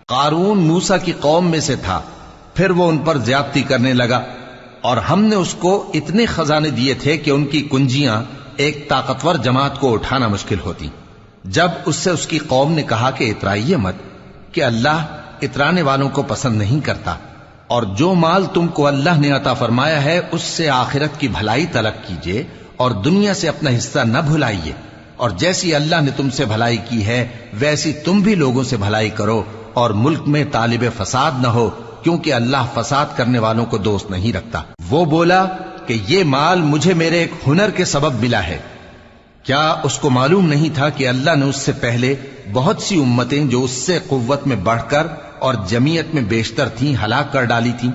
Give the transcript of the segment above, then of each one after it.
قارون موسیٰ کی قوم میں سے تھا، پھر وہ ان پر زیادتی کرنے لگا، اور ہم نے اس کو اتنے خزانے دیے تھے کہ ان کی کنجیاں ایک طاقتور جماعت کو اٹھانا مشکل ہوتی۔ جب اس سے اس کی قوم نے کہا کہ اترائیے مت، کہ اللہ اترانے والوں کو پسند نہیں کرتا، اور جو مال تم کو اللہ نے عطا فرمایا ہے اس سے آخرت کی بھلائی طلب کیجیے اور دنیا سے اپنا حصہ نہ بھلائیے، اور جیسی اللہ نے تم سے بھلائی کی ہے ویسی تم بھی لوگوں سے بھلائی کرو، اور ملک میں طالب فساد نہ ہو، کیونکہ اللہ فساد کرنے والوں کو دوست نہیں رکھتا۔ وہ بولا کہ یہ مال مجھے میرے ایک ہنر کے سبب ملا ہے۔ کیا اس کو معلوم نہیں تھا کہ اللہ نے اس سے پہلے بہت سی امتیں جو اس سے قوت میں بڑھ کر اور جمعیت میں بیشتر تھیں ہلاک کر ڈالی تھیں،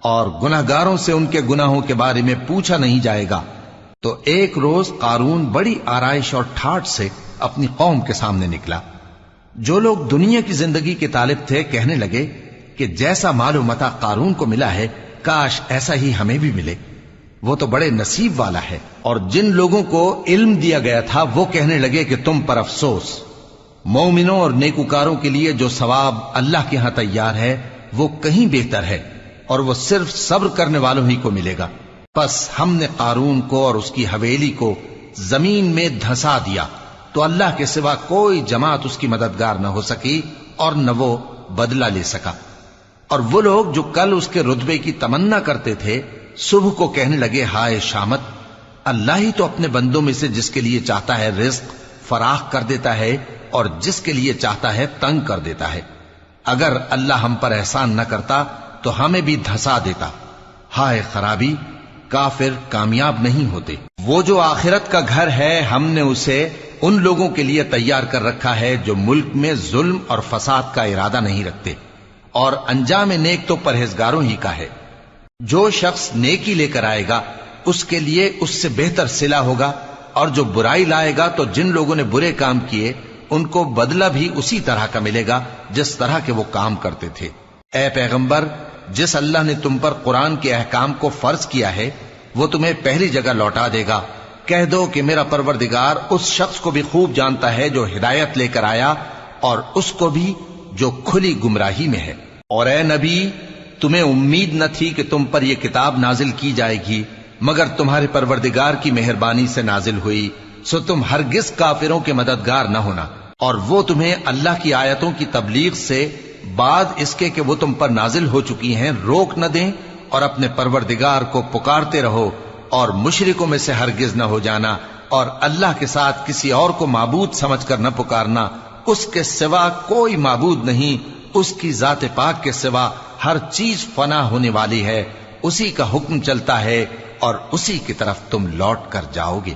اور گناہگاروں سے ان کے گناہوں کے بارے میں پوچھا نہیں جائے گا؟ تو ایک روز قارون بڑی آرائش اور ٹھاٹ سے اپنی قوم کے سامنے نکلا۔ جو لوگ دنیا کی زندگی کے طالب تھے کہنے لگے کہ جیسا مال و متاع قارون کو ملا ہے کاش ایسا ہی ہمیں بھی ملے، وہ تو بڑے نصیب والا ہے۔ اور جن لوگوں کو علم دیا گیا تھا وہ کہنے لگے کہ تم پر افسوس، مومنوں اور نیکوکاروں کے لیے جو ثواب اللہ کے ہاں تیار ہے وہ کہیں بہتر ہے، اور وہ صرف صبر کرنے والوں ہی کو ملے گا۔ پس ہم نے قارون کو اور اس کی حویلی کو زمین میں دھسا دیا، تو اللہ کے سوا کوئی جماعت اس کی مددگار نہ ہو سکی اور نہ وہ بدلہ لے سکا۔ اور وہ لوگ جو کل اس کے رتبے کی تمنا کرتے تھے صبح کو کہنے لگے ہائے شامت، اللہ ہی تو اپنے بندوں میں سے جس کے لیے چاہتا ہے رزق فراخ کر دیتا ہے اور جس کے لیے چاہتا ہے تنگ کر دیتا ہے۔ اگر اللہ ہم پر احسان نہ کرتا تو ہمیں بھی دھسا دیتا۔ ہائے خرابی، کافر کامیاب نہیں ہوتے۔ وہ جو آخرت کا گھر ہے ہم نے اسے ان لوگوں کے لیے تیار کر رکھا ہے جو ملک میں ظلم اور فساد کا ارادہ نہیں رکھتے، اور انجام نیک تو پرہیزگاروں ہی کا ہے۔ جو شخص نیکی لے کر آئے گا اس کے لیے اس سے بہتر صلہ ہوگا، اور جو برائی لائے گا تو جن لوگوں نے برے کام کیے ان کو بدلہ بھی اسی طرح کا ملے گا جس طرح کے وہ کام کرتے تھے۔ اے پیغمبر، جس اللہ نے تم پر قرآن کے احکام کو فرض کیا ہے وہ تمہیں پہلی جگہ لوٹا دے گا۔ کہہ دو کہ میرا پروردگار اس شخص کو بھی خوب جانتا ہے جو ہدایت لے کر آیا، اور اس کو بھی جو کھلی گمراہی میں ہے۔ اور اے نبی، تمہیں امید نہ تھی کہ تم پر یہ کتاب نازل کی جائے گی مگر تمہارے پروردگار کی مہربانی سے نازل ہوئی، سو تم ہرگز کافروں کے مددگار نہ ہونا، اور وہ تمہیں اللہ کی آیتوں کی تبلیغ سے بعد اس کے کہ وہ تم پر نازل ہو چکی ہیں روک نہ دیں، اور اپنے پروردگار کو پکارتے رہو، اور مشرکوں میں سے ہرگز نہ ہو جانا، اور اللہ کے ساتھ کسی اور کو معبود سمجھ کر نہ پکارنا، اس کے سوا کوئی معبود نہیں، اس کی ذات پاک کے سوا ہر چیز فنا ہونے والی ہے، اسی کا حکم چلتا ہے اور اسی کی طرف تم لوٹ کر جاؤ گے۔